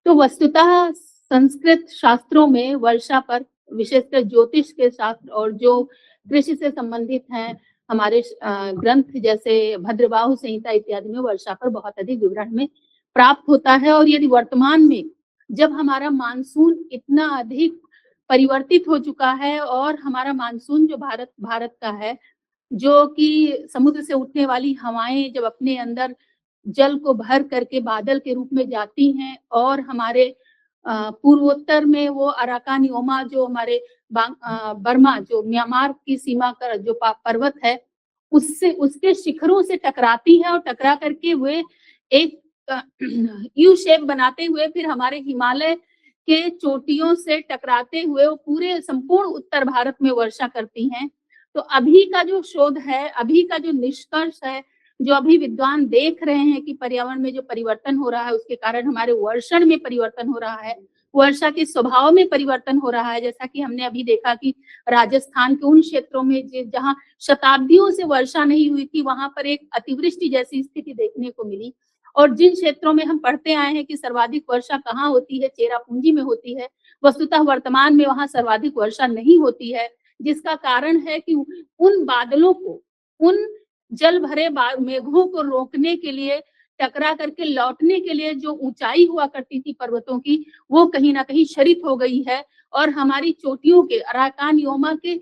तो वस्तुतः संस्कृत शास्त्रों में वर्षा पर, विशेषकर ज्योतिष के शास्त्र और जो कृषि से संबंधित हैं, हमारे ग्रंथ जैसे भद्रबाहु संहिता इत्यादि में वर्षा पर बहुत अधिक विवरण में प्राप्त होता है। और यदि वर्तमान में जब हमारा मानसून इतना अधिक परिवर्तित हो चुका है और हमारा मानसून जो भारत भारत का है, जो कि समुद्र से उठने वाली हवाएं जब अपने अंदर जल को भर करके बादल के रूप में जाती हैं और हमारे पूर्वोत्तर में वो अराकान योमा जो हमारे बर्मा जो म्यांमार की सीमा का जो पर्वत है, उससे उसके शिखरों से टकराती है और टकरा करके वे एक यू शेप बनाते हुए फिर हमारे हिमालय के चोटियों से टकराते हुए वो पूरे संपूर्ण उत्तर भारत में वर्षा करती हैं। तो अभी का जो शोध है, अभी का जो निष्कर्ष है, जो अभी विद्वान देख रहे हैं कि पर्यावरण में जो परिवर्तन हो रहा है उसके कारण हमारे वर्षण में परिवर्तन हो रहा है, वर्षा के स्वभाव में परिवर्तन हो रहा है। जैसा कि हमने अभी देखा कि राजस्थान के उन क्षेत्रों में जहाँ शताब्दियों से वर्षा नहीं हुई थी, वहां पर एक अतिवृष्टि जैसी स्थिति देखने को मिली। और जिन क्षेत्रों में हम पढ़ते आए हैं कि सर्वाधिक वर्षा कहाँ होती है, चेरापूंजी में होती है, वस्तुतः वर्तमान में वहां सर्वाधिक वर्षा नहीं होती है, जिसका कारण है कि उन बादलों को, उन जल भरे मेघों को रोकने के लिए, टकरा करके लौटने के लिए जो ऊंचाई हुआ करती थी पर्वतों की, वो कहीं ना कहीं क्षरित हो गई है। और हमारी चोटियों के अराकान योमा के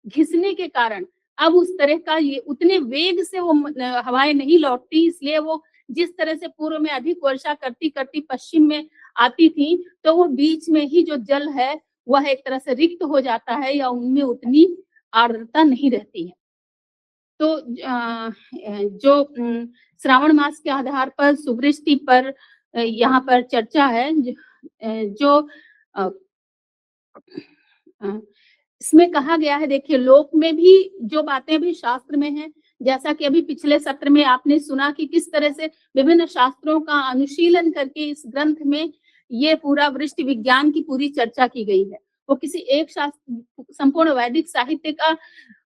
घिसने के कारण अब उस तरह का ये उतने वेग से वो हवाएं नहीं लौटती, इसलिए वो जिस तरह से पूर्व में अधिक वर्षा करती करती पश्चिम में आती थी, तो वो बीच में ही जो जल है वह एक तरह से रिक्त हो जाता है या उनमें उतनी आर्द्रता नहीं रहती है। तो जो श्रावण मास के आधार पर सुवृष्टि पर यहाँ पर चर्चा है, जो अ, अ, इसमें कहा गया है, देखिए लोक में भी जो बातें भी शास्त्र में हैं, जैसा कि अभी पिछले सत्र में आपने सुना कि किस तरह से विभिन्न शास्त्रों का अनुशीलन करके इस ग्रंथ में ये पूरा वृष्टि विज्ञान की पूरी चर्चा की गई है। वो किसी एक शास्त्र, संपूर्ण वैदिक साहित्य का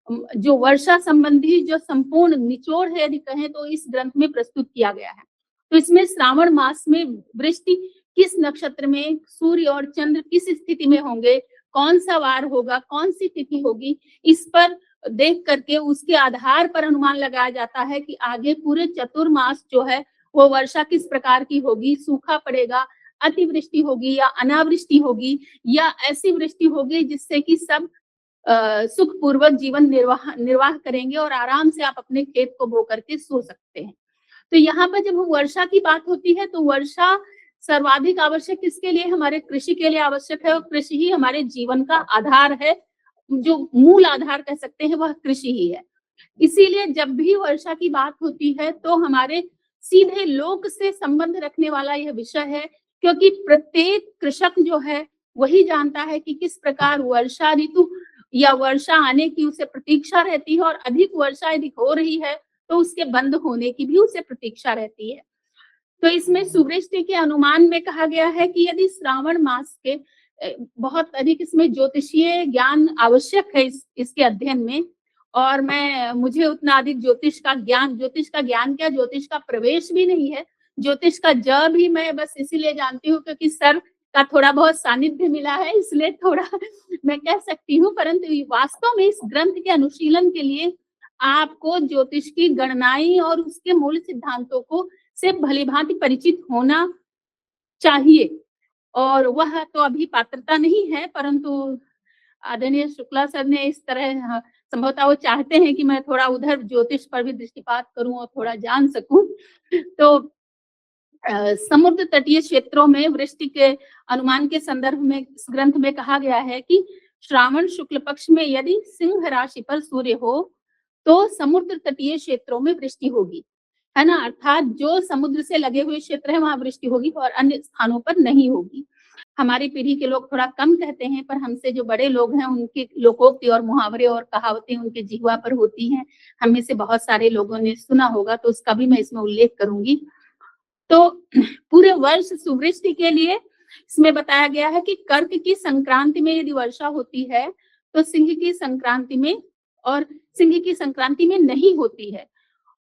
जो वर्षा संबंधी जो संपूर्ण निचोड़ है यदि कहें तो इस ग्रंथ में प्रस्तुत किया गया है। तो इसमें श्रावण मास में वृष्टि किस नक्षत्र में, सूर्य और चंद्र किस स्थिति में होंगे, कौन सा वार होगा, कौन सी तिथि होगी, इस पर देख करके उसके आधार पर अनुमान लगाया जाता है कि आगे पूरे चतुर्मास जो है वो वर्षा किस प्रकार की होगी, सूखा पड़ेगा, अतिवृष्टि होगी या अनावृष्टि होगी, या ऐसी वृष्टि होगी जिससे कि सब सुखपूर्वक जीवन निर्वाह निर्वाह करेंगे और आराम से आप अपने खेत को बो करके सो सकते हैं। तो यहाँ पर जब वर्षा की बात होती है तो वर्षा सर्वाधिक आवश्यक किसके लिए, हमारे कृषि के लिए आवश्यक है, और कृषि ही हमारे जीवन का आधार है, जो मूल आधार कह सकते हैं वह कृषि ही है। इसीलिए जब भी वर्षा की बात होती है तो हमारे सीधे लोक से संबंध रखने वाला यह विषय है, क्योंकि प्रत्येक कृषक जो है वही जानता है कि किस प्रकार वर्षा ऋतु या वर्षा आने की उसे प्रतीक्षा रहती है, और अधिक वर्षा यदि हो रही है तो उसके बंद होने की भी उसे प्रतीक्षा रहती है। तो इसमें सुवृष्टि के अनुमान में कहा गया है कि यदि श्रावण मास के बहुत अधिक इसमें ज्योतिषीय ज्ञान आवश्यक है इसके अध्ययन में, और मुझे उतना अधिक ज्योतिष का ज्ञान क्या, ज्योतिष का प्रवेश भी नहीं है। ज्योतिष का ज भी मैं बस इसीलिए जानती हूँ क्योंकि सर का थोड़ा बहुत सानिध्य मिला है, इसलिए थोड़ा मैं कह सकती हूँ, परंतु वास्तव में इस ग्रंथ के अनुशीलन के लिए आपको ज्योतिष की गणनाएं और उसके मूल सिद्धांतों को से भलीभांति परिचित होना चाहिए। और वह तो अभी पात्रता नहीं है, परंतु आदरणीय शुक्ला सर ने इस तरह संभवतः वो चाहते हैं कि मैं थोड़ा उधर ज्योतिष पर भी दृष्टिपात करूं और थोड़ा जान सकूं। तो समुद्र तटीय क्षेत्रों में वृष्टि के अनुमान के संदर्भ में इस ग्रंथ में कहा गया है कि श्रावण शुक्ल पक्ष में यदि सिंह राशि पर सूर्य हो तो समुद्र तटीय क्षेत्रों में वृष्टि होगी, है ना, अर्थात जो समुद्र से लगे हुए क्षेत्र है वहां वृष्टि होगी और अन्य स्थानों पर नहीं होगी। हमारी पीढ़ी के लोग थोड़ा कम कहते हैं, पर हमसे जो बड़े लोग हैं उनके लोकोक्ति और मुहावरे और कहावतें उनके जिह्वा पर होती हैं। हम में से बहुत सारे लोगों ने सुना होगा, तो उसका भी मैं इसमें उल्लेख करूंगी। तो पूरे वर्ष सुवृष्टि के लिए इसमें बताया गया है कि कर्क की संक्रांति में यदि वर्षा होती है तो सिंह की संक्रांति में, और सिंह की संक्रांति में नहीं होती है।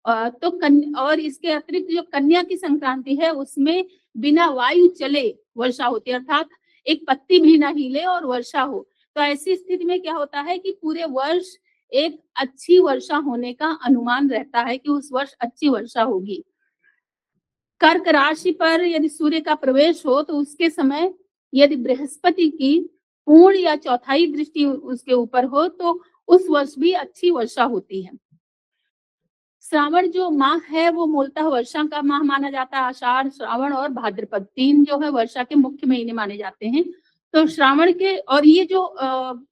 और इसके अतिरिक्त जो कन्या की संक्रांति है उसमें बिना वायु चले वर्षा होती है, अर्थात एक पत्ती भी ना हिले और वर्षा हो। तो ऐसी स्थिति में क्या होता है कि पूरे वर्ष एक अच्छी वर्षा होने का अनुमान रहता है कि उस वर्ष अच्छी वर्षा होगी। कर्क राशि पर यदि सूर्य का प्रवेश हो तो उसके समय यदि बृहस्पति की पूर्ण या चौथाई दृष्टि उसके ऊपर हो तो उस वर्ष भी अच्छी वर्षा होती है। श्रावण जो माह है वो मूलतः वर्षा का माह माना जाता है। आषाढ़, श्रावण और भाद्रपद 3 जो है वर्षा के मुख्य महीने माने जाते हैं। तो श्रावण के और ये जो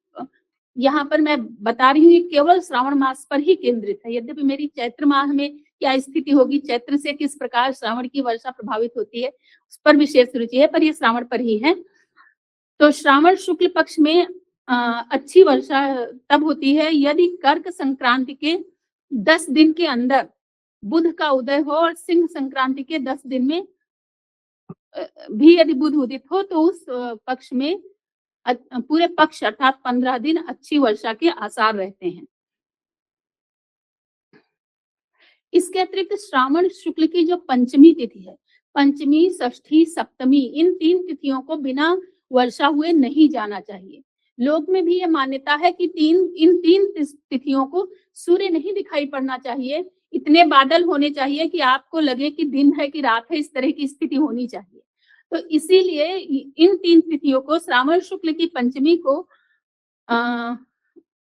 यहाँ पर मैं बता रही हूँ ये केवल श्रावण मास पर ही केंद्रित है। यद्यपि मेरी चैत्र माह में क्या स्थिति होगी, चैत्र से किस प्रकार श्रावण की वर्षा प्रभावित होती है, उस पर विशेष रुचि है, पर ये श्रावण पर ही है। तो श्रावण शुक्ल पक्ष में अच्छी वर्षा तब होती है यदि कर्क संक्रांति के 10 दिन के अंदर बुध का उदय हो और सिंह संक्रांति के 10 दिन में भी यदि बुध उदित हो तो उस पक्ष में पूरे पक्ष अर्थात 15 दिन अच्छी वर्षा के आसार रहते हैं। इसके अतिरिक्त श्रावण शुक्ल की जो पंचमी तिथि है, पंचमी, षष्ठी, सप्तमी, इन 3 तिथियों को बिना वर्षा हुए नहीं जाना चाहिए। लोक में भी यह मान्यता है कि इन 3 तिथियों को सूर्य नहीं दिखाई पड़ना चाहिए, इतने बादल होने चाहिए कि आपको लगे कि दिन है कि रात है, इस तरह की स्थिति होनी चाहिए। तो इसीलिए इन 3 तिथियों को श्रावण शुक्ल की पंचमी को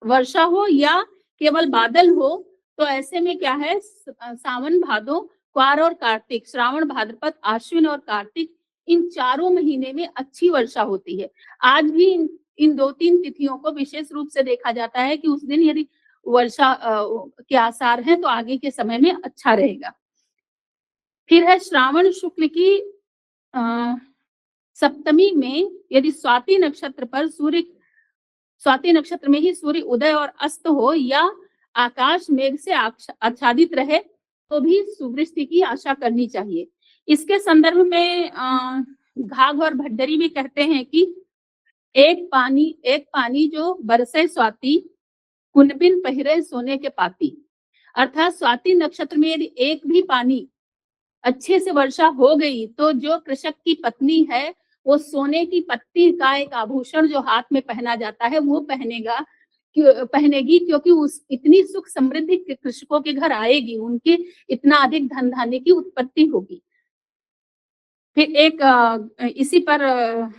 वर्षा हो या केवल बादल हो तो ऐसे में क्या है, सावन, भादो, क्वार और कार्तिक, श्रावण, भाद्रपद, आश्विन और कार्तिक, इन चारों महीने में अच्छी वर्षा होती है। आज भी इन 2-3 तिथियों को विशेष रूप से देखा जाता है कि उस दिन यदि वर्षा के आसार हैं तो आगे के समय में अच्छा रहेगा। फिर है श्रावण शुक्ल की सप्तमी में यदि स्वाति नक्षत्र में ही सूर्य उदय और अस्त हो या आकाश मेघ से आच्छादित रहे तो भी सुवृष्टि की आशा करनी चाहिए। इसके संदर्भ में घाघ और भट्टरी भी कहते हैं कि एक पानी जो बरसे स्वाति, कुनबिन पहिरे सोने के पाती। अर्थात स्वाति नक्षत्र में यदि एक भी पानी अच्छे से वर्षा हो गई तो जो कृषक की पत्नी है वो सोने की पत्ती का एक आभूषण जो हाथ में पहना जाता है वो पहनेगी, क्योंकि उस इतनी सुख समृद्धि कृषकों के घर आएगी, उनके इतना अधिक धन धान्य की उत्पत्ति होगी। फिर एक इसी पर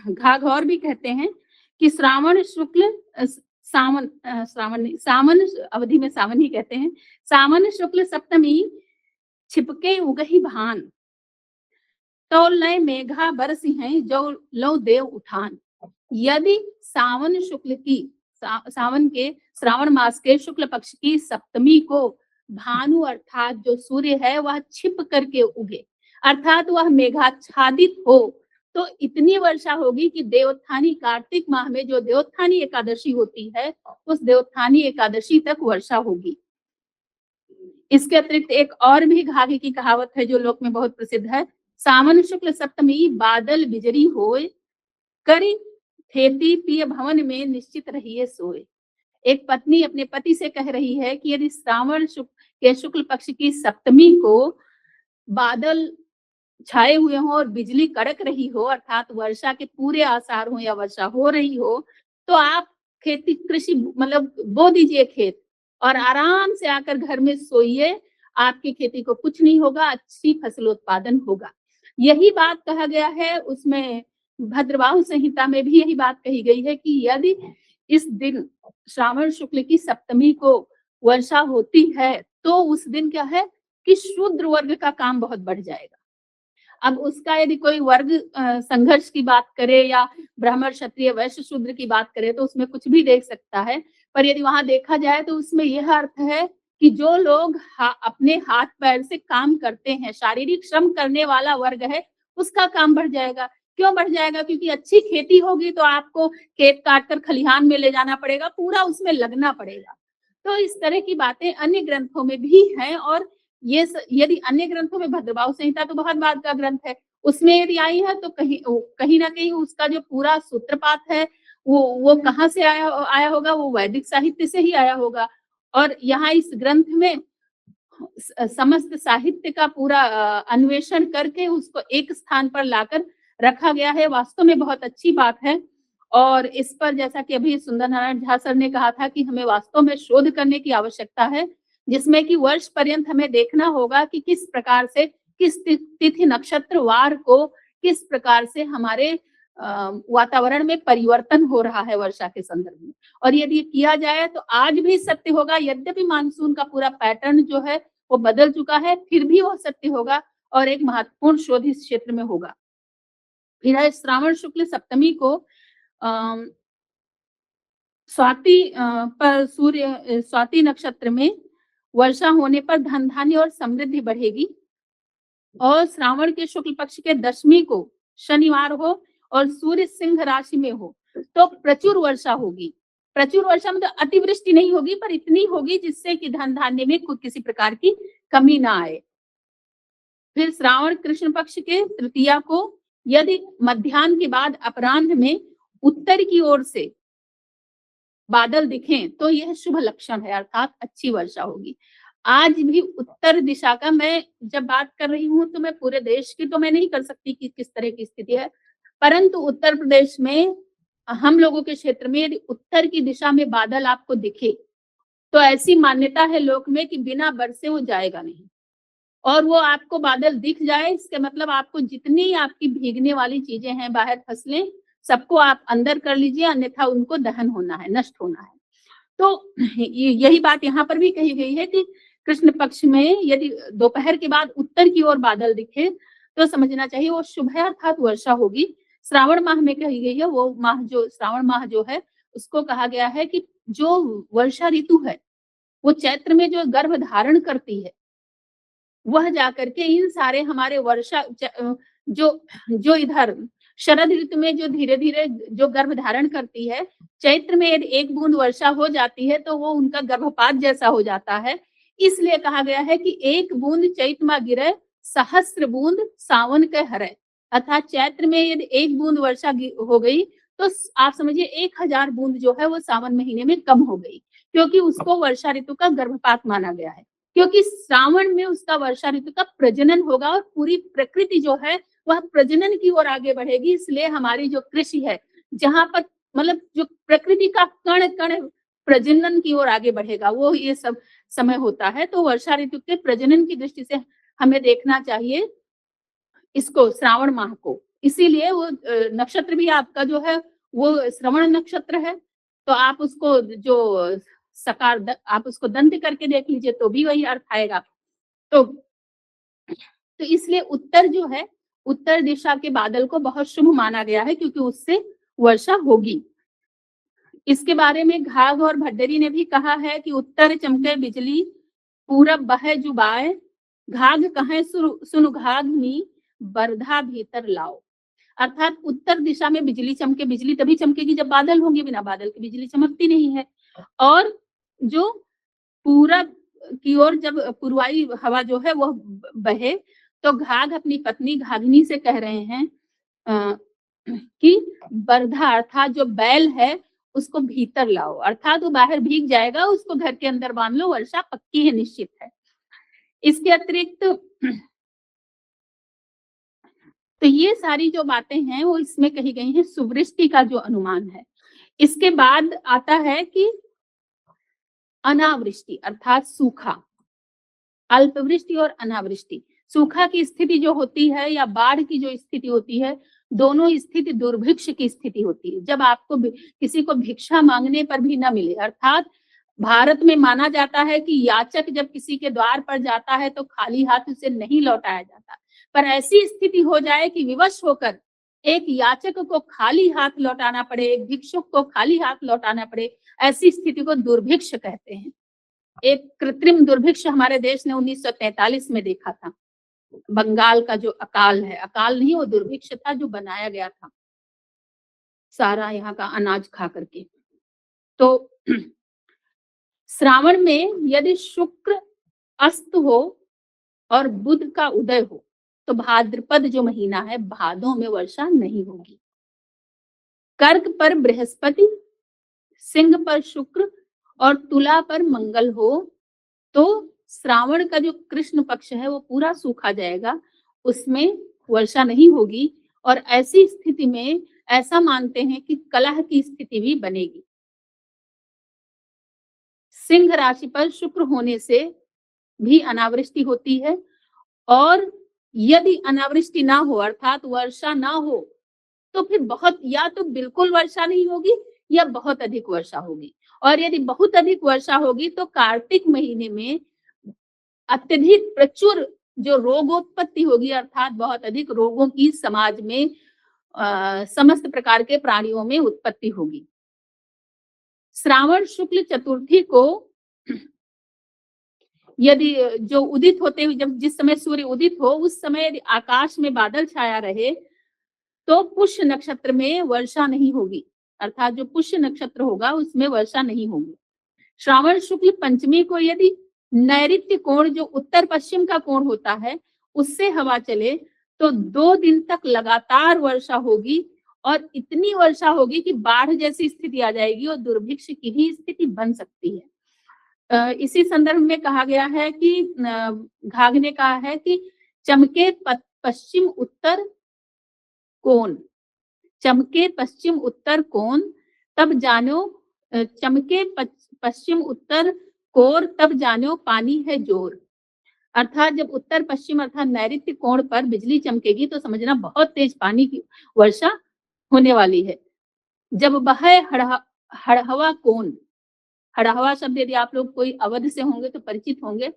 घाघ और भी कहते हैं कि श्रावण शुक्ल सावन अवधि में सावन ही कहते हैं, सावन शुक्ल सप्तमी छिपके उगही भान, तौल नए मेघा बरसी हैं जो लो देव उठान। यदि श्रावण मास के शुक्ल पक्ष की सप्तमी को भानु अर्थात जो सूर्य है वह छिप करके उगे, अर्थात वह मेघाच्छादित हो तो इतनी वर्षा होगी कि देवोत्थानी कार्तिक माह में जो देवोत्थानी एकादशी होती है उस देवोत्थानी एकादशी तक वर्षा होगी। इसके अतिरिक्त एक और भी घाघ की कहावत है जो लोक में बहुत प्रसिद्ध है, सावन शुक्ल सप्तमी बादल बिजरी होए, करी खेती पिय भवन में निश्चित रहिए सोए। एक पत्नी अपने पति से कह रही है कि यदि श्रावण के शुक्ल पक्ष की सप्तमी को बादल छाए हुए हों और बिजली कड़क रही हो, अर्थात वर्षा के पूरे आसार हो या वर्षा हो रही हो, तो आप कृषि मतलब बो दीजिए खेत और आराम से आकर घर में सोइए, आपकी खेती को कुछ नहीं होगा, अच्छी फसल उत्पादन होगा। यही बात कहा गया है, उसमें भद्रबाहु संहिता में भी यही बात कही गई है कि यदि इस दिन श्रावण शुक्ल की सप्तमी को वर्षा होती है तो उस दिन क्या है कि शूद्र वर्ग का काम बहुत बढ़ जाएगा। अब उसका यदि कोई वर्ग संघर्ष की बात करे या ब्राह्मण, क्षत्रिय, वैश्य, शूद्र की बात करे तो उसमें कुछ भी देख सकता है, पर यदि वहां देखा जाए तो उसमें यह अर्थ है कि जो लोग अपने हाथ पैर से काम करते हैं, शारीरिक श्रम करने वाला वर्ग है, उसका काम बढ़ जाएगा। क्यों बढ़ जाएगा? क्योंकि अच्छी खेती होगी तो आपको खेत काट कर खलिहान में ले जाना पड़ेगा, पूरा उसमें लगना पड़ेगा। तो इस तरह की बातें अन्य ग्रंथों में भी हैं और ये यदि अन्य ग्रंथों में भद्रबाहु संहिता तो बहुत बाद का ग्रंथ है, उसमें यदि आई है तो कहीं ना कहीं उसका जो पूरा सूत्रपात है वो कहाँ से आया होगा, वो वैदिक साहित्य से ही आया होगा। और यहाँ इस ग्रंथ में समस्त साहित्य का पूरा अन्वेषण करके उसको एक स्थान पर लाकर रखा गया है, वास्तव में बहुत अच्छी बात है। और इस पर जैसा कि अभी सुंदर नारायण झा सर ने कहा था कि हमें वास्तव में शोध करने की आवश्यकता है, जिसमें कि वर्ष पर्यंत हमें देखना होगा कि किस प्रकार से, किस तिथि नक्षत्र वार को किस प्रकार से हमारे वातावरण में परिवर्तन हो रहा है वर्षा के संदर्भ में। और यदि ये किया जाए तो आज भी सत्य होगा, यद्यपि मानसून का पूरा पैटर्न जो है वो बदल चुका है, फिर भी वो सत्य होगा और एक महत्वपूर्ण शोध इस क्षेत्र में होगा। फिर है श्रावण शुक्ल सप्तमी को स्वाति पर सूर्य स्वाति नक्षत्र में वर्षा होने पर धन धान्य और समृद्धि बढ़ेगी। और श्रावण के शुक्ल पक्ष के दशमी को शनिवार हो और सूर्य सिंह राशि में हो तो प्रचुर वर्षा होगी। प्रचुर वर्षा मतलब अतिवृष्टि नहीं होगी, पर इतनी होगी जिससे कि धन धान्य में कोई किसी प्रकार की कमी ना आए। फिर श्रावण कृष्ण पक्ष के तृतीया को यदि मध्याह्न के बाद अपराह्न में उत्तर की ओर से बादल दिखें तो यह शुभ लक्षण है, अर्थात अच्छी वर्षा होगी। आज भी उत्तर दिशा का, मैं जब बात कर रही हूँ तो मैं पूरे देश की तो मैं नहीं कर सकती कि किस तरह की स्थिति है, परंतु उत्तर प्रदेश में हम लोगों के क्षेत्र में यदि उत्तर की दिशा में बादल आपको दिखे तो ऐसी मान्यता है लोक में कि बिना बरसे वो जाएगा नहीं। और वो आपको बादल दिख जाए इसके मतलब आपको जितनी आपकी भीगने वाली चीजें हैं, बाहर फसलें, सबको आप अंदर कर लीजिए, अन्यथा उनको दहन होना है, नष्ट होना है। तो यही बात यहाँ पर भी कही गई है कि कृष्ण पक्ष में यदि दोपहर के बाद उत्तर की ओर बादल दिखे तो समझना चाहिए वो शुभ है, अर्थात वर्षा होगी। श्रावण माह में कही गई है, वो माह जो श्रावण माह जो है उसको कहा गया है कि जो वर्षा ऋतु है वो चैत्र में जो गर्भ धारण करती है वह जाकर के इन सारे हमारे वर्षा जो जो इधर शरद ऋतु में जो धीरे धीरे जो गर्भ धारण करती है, चैत्र में यदि एक बूंद वर्षा हो जाती है तो वो उनका गर्भपात जैसा हो जाता है। इसलिए कहा गया है कि एक बूंद चैत माह गिरे, सहस्त्र बूंद सावन के हरे। अर्थात चैत्र में यदि एक बूंद वर्षा हो गई तो आप समझिए 1000 बूंद जो है वो सावन महीने में कम हो गई, क्योंकि उसको वर्षा ऋतु का गर्भपात माना गया है। क्योंकि श्रावण में उसका वर्षा ऋतु का प्रजनन होगा और पूरी प्रकृति जो है वह प्रजनन की ओर आगे बढ़ेगी। इसलिए हमारी जो कृषि है, जहां पर मतलब जो प्रकृति का कण कण प्रजनन की ओर आगे बढ़ेगा, वो ये सब समय होता है। तो वर्षा ऋतु के प्रजनन की दृष्टि से हमें देखना चाहिए इसको, श्रावण माह को। इसीलिए वो नक्षत्र भी आपका जो है वो श्रवण नक्षत्र है, तो आप उसको जो आप उसको दंत करके देख लीजिए तो भी वही अर्थ आएगा। तो इसलिए उत्तर जो है, उत्तर दिशा के बादल को बहुत शुभ माना गया है क्योंकि उससे वर्षा होगी। इसके बारे में घाघ और भड्डरी ने भी कहा है कि उत्तर चमके बिजली, पूरब बहे जुबाए, घाघ कहें सुन घाघनी, बरधा भीतर लाओ। अर्थात उत्तर दिशा में बिजली चमके, बिजली तभी चमकेगी जब बादल होंगे, बिना बादल के बिजली चमकती नहीं है। और जो पूरब की ओर जब पूर्वाई हवा जो है वो बहे तो घाघ अपनी पत्नी घाघनी से कह रहे हैं कि बरधा अर्थात जो बैल है उसको भीतर लाओ, अर्थात वो बाहर भीग जाएगा, उसको घर के अंदर बांध लो, वर्षा पक्की है, निश्चित है। इसके अतिरिक्त तो ये सारी जो बातें हैं वो इसमें कही गई हैं, सुवृष्टि का जो अनुमान है। इसके बाद आता है कि अनावृष्टि अर्थात सूखा, अल्पवृष्टि और अनावृष्टि। सूखा की स्थिति जो होती है या बाढ़ की जो स्थिति होती है, दोनों स्थिति दुर्भिक्ष की स्थिति होती है, जब आपको किसी को भिक्षा मांगने पर भी न मिले। अर्थात भारत में माना जाता है कि याचक जब किसी के द्वार पर जाता है तो खाली हाथ उसे नहीं लौटाया जाता, पर ऐसी स्थिति हो जाए कि विवश होकर एक याचक को खाली हाथ लौटाना पड़े, एक भिक्षुक को खाली हाथ लौटाना पड़े, ऐसी स्थिति को दुर्भिक्ष कहते हैं। एक कृत्रिम दुर्भिक्ष हमारे देश ने 1943 में देखा था। बंगाल का जो अकाल है, अकाल नहीं वो दुर्भिक्ष था जो बनाया गया था सारा यहाँ का अनाज खा करके। तो श्रावण में यदि शुक्र अस्त हो और बुध का उदय हो तो भाद्रपद जो महीना है, भादों में वर्षा नहीं होगी। कर्क पर बृहस्पति, सिंह पर शुक्र और तुला पर मंगल हो तो श्रावण का जो कृष्ण पक्ष है वो पूरा सूखा जाएगा, उसमें वर्षा नहीं होगी और ऐसी स्थिति में ऐसा मानते हैं कि कलह की स्थिति भी बनेगी। सिंह राशि पर शुक्र होने से भी अनावृष्टि होती है और यदि अनावृष्टि ना हो अर्थात वर्षा ना हो तो फिर बहुत या तो बिल्कुल वर्षा नहीं होगी या बहुत अधिक वर्षा होगी और यदि बहुत अधिक वर्षा होगी तो कार्तिक महीने में अत्यधिक प्रचुर जो रोगोत्पत्ति होगी अर्थात बहुत अधिक रोगों की समाज में समस्त प्रकार के प्राणियों में उत्पत्ति होगी। श्रावण शुक्ल चतुर्थी को यदि जो उदित होते हुए जब जिस समय सूर्य उदित हो उस समय यदि आकाश में बादल छाया रहे तो पुष्य नक्षत्र में वर्षा नहीं होगी अर्थात जो पुष्य नक्षत्र होगा उसमें वर्षा नहीं होगी। श्रावण शुक्ल पंचमी को यदि नैऋत्य कोण जो उत्तर पश्चिम का कोण होता है उससे हवा चले तो 2 दिन तक लगातार वर्षा होगी और इतनी वर्षा होगी कि बाढ़ जैसी स्थिति आ जाएगी और दुर्भिक्ष की भी स्थिति बन सकती है। इसी संदर्भ में कहा गया है कि घाघ ने कहा है कि चमके पश्चिम उत्तर कोण, चमके पश्चिम उत्तर कोण तब जानो चमके पश्चिम उत्तर कोर तब जानो पानी है जोर। अर्थात जब उत्तर पश्चिम अर्थात नैऋत्य कोण पर बिजली चमकेगी तो समझना बहुत तेज पानी की वर्षा होने वाली है। जब बहे हड़हवा कोण, हड़हवा शब्द यदि आप लोग कोई अवध से होंगे तो परिचित होंगे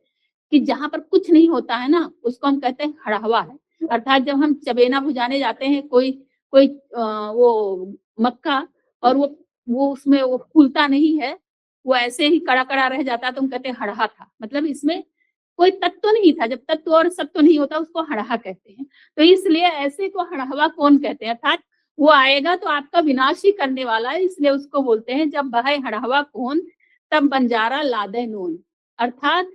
कि जहां पर कुछ नहीं होता है ना उसको हम कहते हैं हड़हवा है। अर्थात जब हम चबेना भुजाने जाते हैं कोई कोई वो मक्का और वो उसमें वो फूलता नहीं है, वो ऐसे ही कड़ा कड़ा रह जाता तो हम कहते हैं हड़हा था, मतलब इसमें कोई तत्व नहीं था। जब तत्व और सत्व नहीं होता उसको हड़हा कहते हैं। तो इसलिए ऐसे को हड़हवा कौन कहते हैं अर्थात वो आएगा तो आपका विनाश ही करने वाला है, इसलिए उसको बोलते हैं जब बहे हड़हवा कौन तब बंजारा लादे नून। अर्थात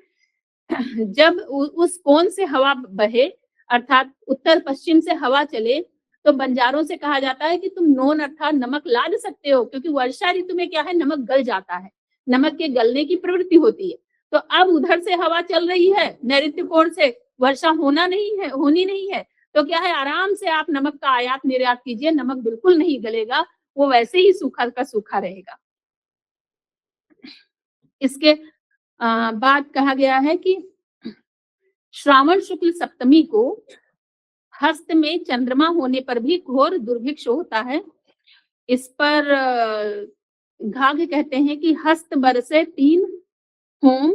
जब उस कोण से हवा बहे अर्थात उत्तर पश्चिम से हवा चले तो बंजारों से कहा जाता है कि तुम नोन अर्थात नमक लाद सकते हो क्योंकि वर्षा ऋतु में क्या है नमक गल जाता है, नमक के गलने की प्रवृत्ति होती है। तो अब उधर से हवा चल रही है नैऋत्य कोण से, वर्षा होनी नहीं है तो क्या है आराम से आप नमक का आयात निर्यात कीजिए, नमक बिल्कुल नहीं गलेगा, वो वैसे ही सूखा का सूखा रहेगा। इसके बाद कहा गया है कि श्रावण शुक्ल सप्तमी को हस्त में चंद्रमा होने पर भी घोर दुर्भिक्ष होता है। इस पर घाघ कहते हैं कि हस्त बरसे 3 होम,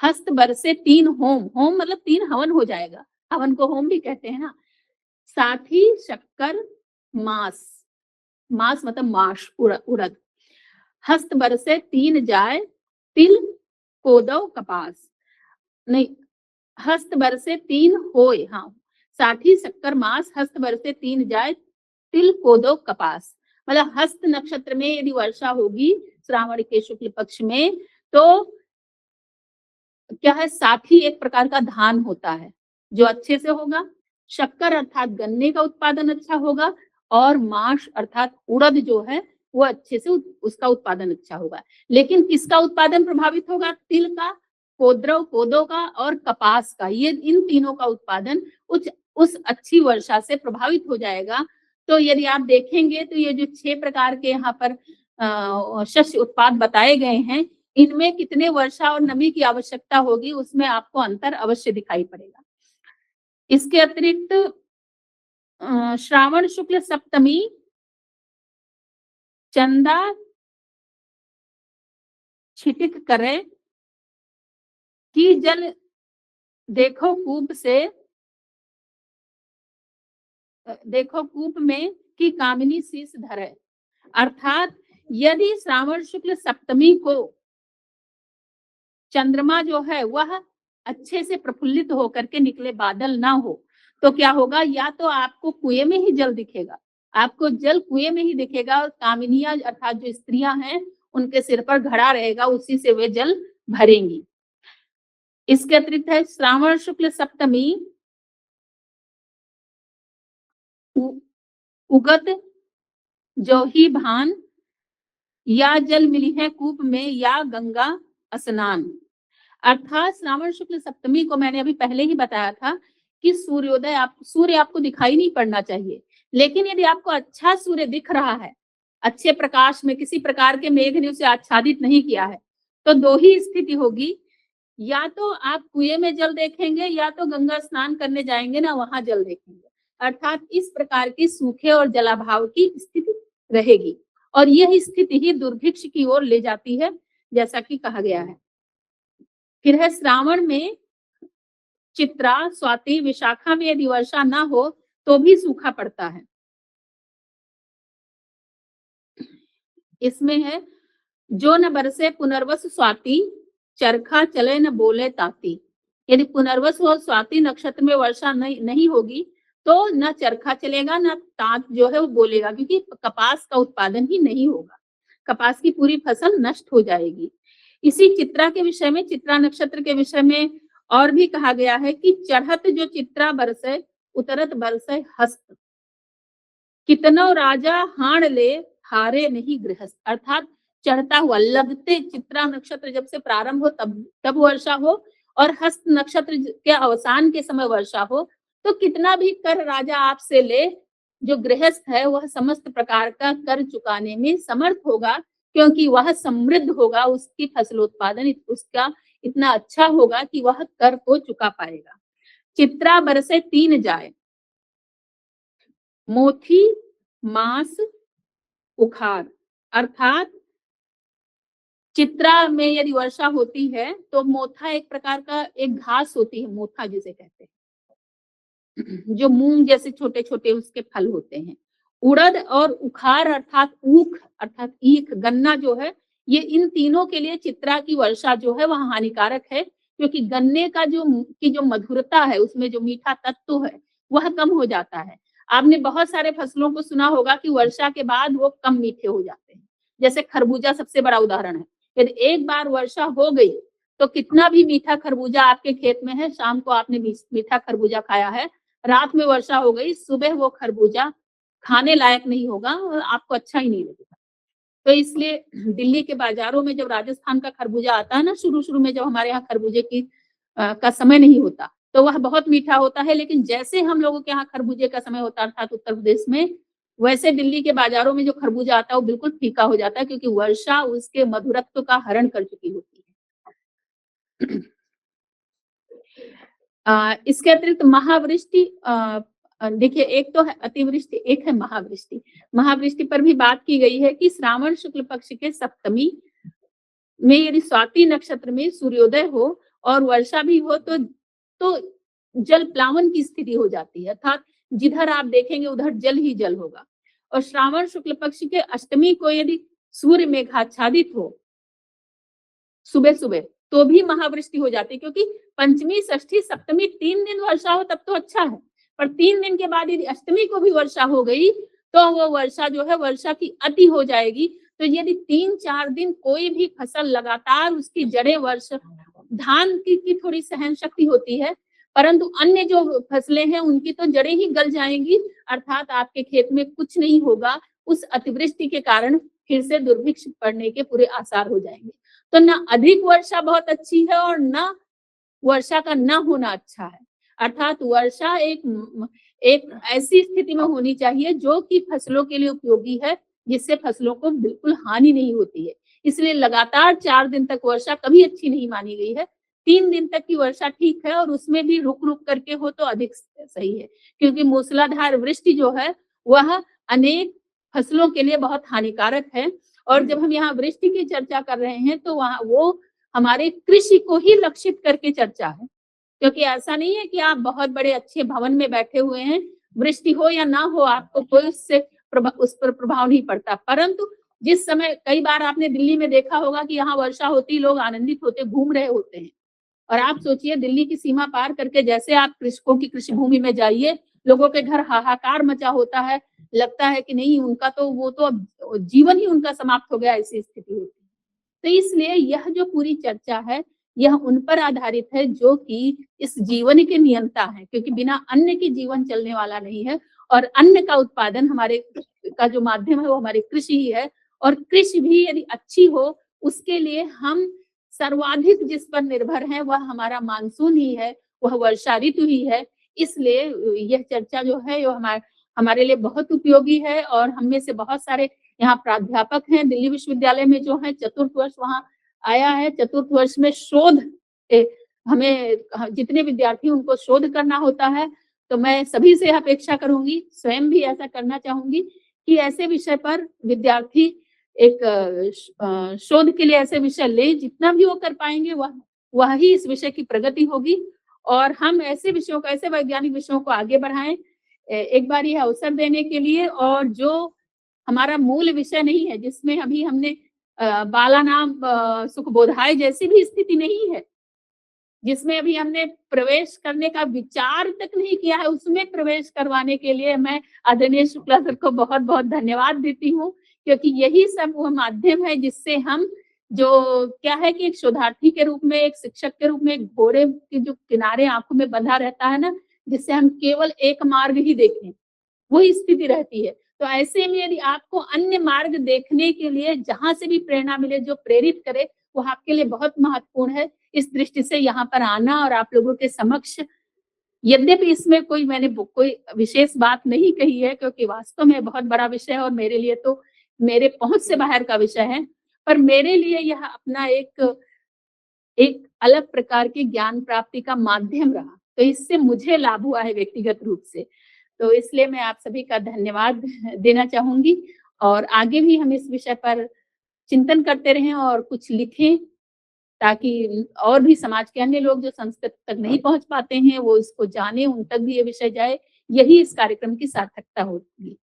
हस्त बरसे 3 होम, होम मतलब 3 हवन हो जाएगा, हवन को होम भी कहते हैं ना। साथ ही शक्कर मास, मास मतलब माश उड़द, हस्त बरसे 3 जाए तिल कोदो कपास, नहीं हस्त बरसे 3 होय, हाँ साथ ही शक्कर मास हस्त बरसे 3 जाए तिल कोदो कपास, मतलब हस्त नक्षत्र में यदि वर्षा होगी श्रावण के शुक्ल पक्ष में तो क्या है साथी एक प्रकार का धान होता है जो अच्छे से होगा, शक्कर अर्थात गन्ने का उत्पादन अच्छा होगा और माश अर्थात उड़द जो है वो अच्छे से उसका उत्पादन अच्छा होगा। लेकिन किसका उत्पादन प्रभावित होगा? तिल का, कोदो का और कपास का, ये इन तीनों का उत्पादन उस अच्छी वर्षा से प्रभावित हो जाएगा। तो यदि आप देखेंगे तो ये जो 6 प्रकार के यहाँ पर शस्य उत्पाद बताए गए हैं इनमें कितने वर्षा और नमी की आवश्यकता होगी उसमें आपको अंतर अवश्य दिखाई पड़ेगा। इसके अतिरिक्त श्रावण शुक्ल सप्तमी चंदा छिटिक करे कि जल देखो कूप से देखो कूप में कि कामिनी शीश धरे। अर्थात यदि श्रावण शुक्ल सप्तमी को चंद्रमा जो है वह अच्छे से प्रफुल्लित होकर के निकले, बादल ना हो तो क्या होगा, या तो आपको कुएं में ही जल दिखेगा, आपको जल कुएं में ही दिखेगा और कामिनियां अर्थात जो स्त्रियां हैं उनके सिर पर घड़ा रहेगा, उसी से वे जल भरेंगी। इसके अतिरिक्त है श्रावण शुक्ल सप्तमी उगत जो ही भान या जल मिली है कूप में या गंगा स्नान। अर्थात श्रावण शुक्ल सप्तमी को मैंने अभी पहले ही बताया था कि सूर्य आपको दिखाई नहीं पड़ना चाहिए। लेकिन यदि आपको अच्छा सूर्य दिख रहा है, अच्छे प्रकाश में, किसी प्रकार के मेघ ने उसे आच्छादित नहीं किया है, तो 2 ही स्थिति होगी, या तो आप कुएं में जल देखेंगे या तो गंगा स्नान करने जाएंगे ना, वहां जल देखेंगे। अर्थात इस प्रकार की सूखे और जलाभाव की स्थिति रहेगी, और यह स्थिति ही दुर्भिक्ष की ओर ले जाती है, जैसा कि कहा गया है। फिर है श्रावण में चित्रा, स्वाति, विशाखा में यदि वर्षा ना हो तो भी सूखा पड़ता है। इसमें है, जो न बरसे पुनर्वस स्वाति, चरखा चले न बोले ताती। यदि पुनर्वस हो, स्वाति नक्षत्र में वर्षा नहीं होगी तो न चरखा चलेगा, न तात जो है वो बोलेगा, क्योंकि कपास का उत्पादन ही नहीं होगा, कपास की पूरी फसल नष्ट हो जाएगी। इसी चित्रा के विषय में, चित्रा नक्षत्र के विषय में और भी कहा गया है कि चढ़त जो चित्रा बरसे, उतरत बरसे हस्त, कितनो राजा हाण ले, हारे नहीं गृहस्थ। अर्थात चढ़ता हुआ, लगते चित्रा नक्षत्र जब से प्रारंभ हो तब वर्षा हो, और हस्त नक्षत्र के अवसान के समय वर्षा हो, तो कितना भी कर राजा आपसे ले, जो गृहस्थ है वह समस्त प्रकार का कर चुकाने में समर्थ होगा, क्योंकि वह समृद्ध होगा, उसकी फसलोत्पादन उसका इतना अच्छा होगा कि वह कर को चुका पाएगा। चित्रा बरसे 3 जाए, मोथी, मास, उखार। अर्थात चित्रा में यदि वर्षा होती है तो मोथा एक प्रकार का एक घास होती है, मोथा जिसे कहते हैं, जो मूंग जैसे छोटे छोटे उसके फल होते हैं। उड़द और उखार अर्थात ऊख अर्थात ईख, गन्ना जो है, ये इन तीनों के लिए चित्रा की वर्षा जो है वह हानिकारक है, क्योंकि गन्ने का जो मधुरता है, उसमें जो मीठा तत्व है वह कम हो जाता है। आपने बहुत सारे फसलों को सुना होगा कि वर्षा के बाद वो कम मीठे हो जाते हैं, जैसे खरबूजा सबसे बड़ा उदाहरण है। यदि एक बार वर्षा हो गई तो कितना भी मीठा खरबूजा आपके खेत में है, शाम को आपने मीठा खरबूजा खाया है, रात में वर्षा हो गई, सुबह वो खरबूजा खाने लायक नहीं होगा और आपको अच्छा ही नहीं लगेगा। तो इसलिए दिल्ली के बाजारों में जब राजस्थान का खरबूजा आता है ना, शुरू-शुरू में जब हमारे यहाँ खरबूजे का समय नहीं होता, तो वह बहुत मीठा होता है, लेकिन जैसे हम लोगों के यहाँ खरबूजे का समय होता है अर्थात उत्तर प्रदेश में, वैसे दिल्ली के बाजारों में जो खरबूजा आता है वो बिल्कुल फीका हो जाता है, क्योंकि वर्षा उसके मधुरत्व का हरण कर चुकी होती है। इसके अतिरिक्त महावृष्टि, देखिए एक तो है अतिवृष्टि, एक है महावृष्टि। महावृष्टि पर भी बात की गई है कि श्रावण शुक्ल पक्ष के सप्तमी में यदि स्वाति नक्षत्र में सूर्योदय हो और वर्षा भी हो तो जल प्लावन की स्थिति हो जाती है, अर्थात जिधर आप देखेंगे उधर जल ही जल होगा। और श्रावण शुक्ल पक्ष के अष्टमी को यदि सूर्य मेघाच्छादित हो सुबह सुबह, तो भी महावृष्टि हो जाती है, क्योंकि पंचमी, षष्ठी, सप्तमी 3 दिन वर्षा हो तब तो अच्छा है, पर 3 दिन के बाद यदि अष्टमी को भी वर्षा हो गई तो वो वर्षा जो है वर्षा की अति हो जाएगी। तो यदि 3-4 दिन कोई भी फसल लगातार उसकी जड़ें धान की थोड़ी सहन शक्ति होती है, परंतु अन्य जो फसलें हैं उनकी तो जड़ें ही गल जाएंगी, अर्थात आपके खेत में कुछ नहीं होगा। उस अतिवृष्टि के कारण फिर से दुर्भिक्ष पड़ने के पूरे आसार हो जाएंगे। तो ना अधिक वर्षा बहुत अच्छी है और ना वर्षा का ना होना अच्छा है। अर्थात वर्षा एक ऐसी स्थिति में होनी चाहिए जो कि फसलों के लिए उपयोगी है, जिससे फसलों को बिल्कुल हानि नहीं होती है। इसलिए लगातार 4 दिन तक वर्षा कभी अच्छी नहीं मानी गई है। 3 दिन तक की वर्षा ठीक है, और उसमें भी रुक-रुक करके हो तो अधिक सही है, क्योंकि मूसलाधार वृष्टि जो है वह अनेक फसलों के लिए बहुत हानिकारक है। और जब हम यहाँ वृष्टि की चर्चा कर रहे हैं तो वहाँ वो हमारे कृषि को ही लक्षित करके चर्चा है, क्योंकि ऐसा नहीं है कि आप बहुत बड़े अच्छे भवन में बैठे हुए हैं, वृष्टि हो या ना हो आपको कोई उस पर प्रभाव नहीं पड़ता। परंतु जिस समय कई बार आपने दिल्ली में देखा होगा कि यहाँ वर्षा होती, लोग आनंदित होते, घूम रहे होते हैं, और आप सोचिए दिल्ली की सीमा पार करके जैसे आप कृषकों की कृषि भूमि में जाइए, लोगों के घर हाहाकार मचा होता है, लगता है कि नहीं उनका तो वो तो अब जीवन ही उनका समाप्त हो गया, ऐसी स्थिति होती है। तो इसलिए यह जो पूरी चर्चा है यह उन पर आधारित है जो कि इस जीवन के नियंता है, क्योंकि बिना अन्न के जीवन चलने वाला नहीं है, और अन्न का उत्पादन हमारे का जो माध्यम है वो हमारी कृषि ही है। और कृषि भी यदि अच्छी हो उसके लिए हम सर्वाधिक जिस पर निर्भर है वह हमारा मानसून ही है, वह वर्षा ऋतु ही है। इसलिए यह चर्चा जो है वो हमारे लिए बहुत उपयोगी है और हम में से बहुत सारे यहाँ प्राध्यापक हैं दिल्ली विश्वविद्यालय में जो है, चतुर्थ वर्ष वहाँ आया है। चतुर्थ वर्ष में शोध हमें जितने विद्यार्थी उनको शोध करना होता है, तो मैं सभी से अपेक्षा करूँगी, स्वयं भी ऐसा करना चाहूँगी कि ऐसे विषय पर विद्यार्थी एक शोध के लिए ऐसे विषय लें, जितना भी वो कर पाएँगे वह ही इस विषय की प्रगति होगी और हम ऐसे विषयों को, ऐसे वैज्ञानिक विषयों को आगे बढ़ाएँ। एक बार ये अवसर देने के लिए और जो हमारा मूल विषय नहीं है, जिसमें अभी हमने बालानाम सुखबोधाय जैसी भी स्थिति नहीं है, जिसमें अभी हमने प्रवेश करने का विचार तक नहीं किया है, उसमें प्रवेश करवाने के लिए मैं आदरणीय शुक्ला सर को बहुत-बहुत धन्यवाद देती हूँ, क्योंकि यही सब वो माध्यम है जिससे हम जो क्या है कि एक शोधार्थी के रूप में, एक शिक्षक के रूप में, एक घोड़े के जो किनारे आँखों में बंधा रहता है ना, जिससे हम केवल एक मार्ग ही देखें, वही स्थिति रहती है। तो ऐसे में यदि आपको अन्य मार्ग देखने के लिए जहाँ से भी प्रेरणा मिले, जो प्रेरित करे, वो आपके लिए बहुत महत्वपूर्ण है। इस दृष्टि से यहाँ पर आना और आप लोगों के समक्ष, यद्यपि इसमें मैंने कोई विशेष बात नहीं कही है, क्योंकि वास्तव में बहुत बड़ा विषय है और मेरे लिए तो मेरे पहुँच से बाहर का विषय है। पर मेरे लिए यह अपना एक एक अलग प्रकार की ज्ञान प्राप्ति का माध्यम रहा। तो इससे मुझे लाभ हुआ है व्यक्तिगत रूप से। तो इसलिए मैं आप सभी का धन्यवाद देना चाहूँगी और आगे भी हम इस विषय पर चिंतन करते रहें और कुछ लिखें, ताकि और भी समाज के अन्य लोग जो संस्कृत तक नहीं पहुँच पाते हैं, वो इसको जानें, उन तक भी ये विषय जाए। यही इस कार्यक्रम की सार्थकता होगी।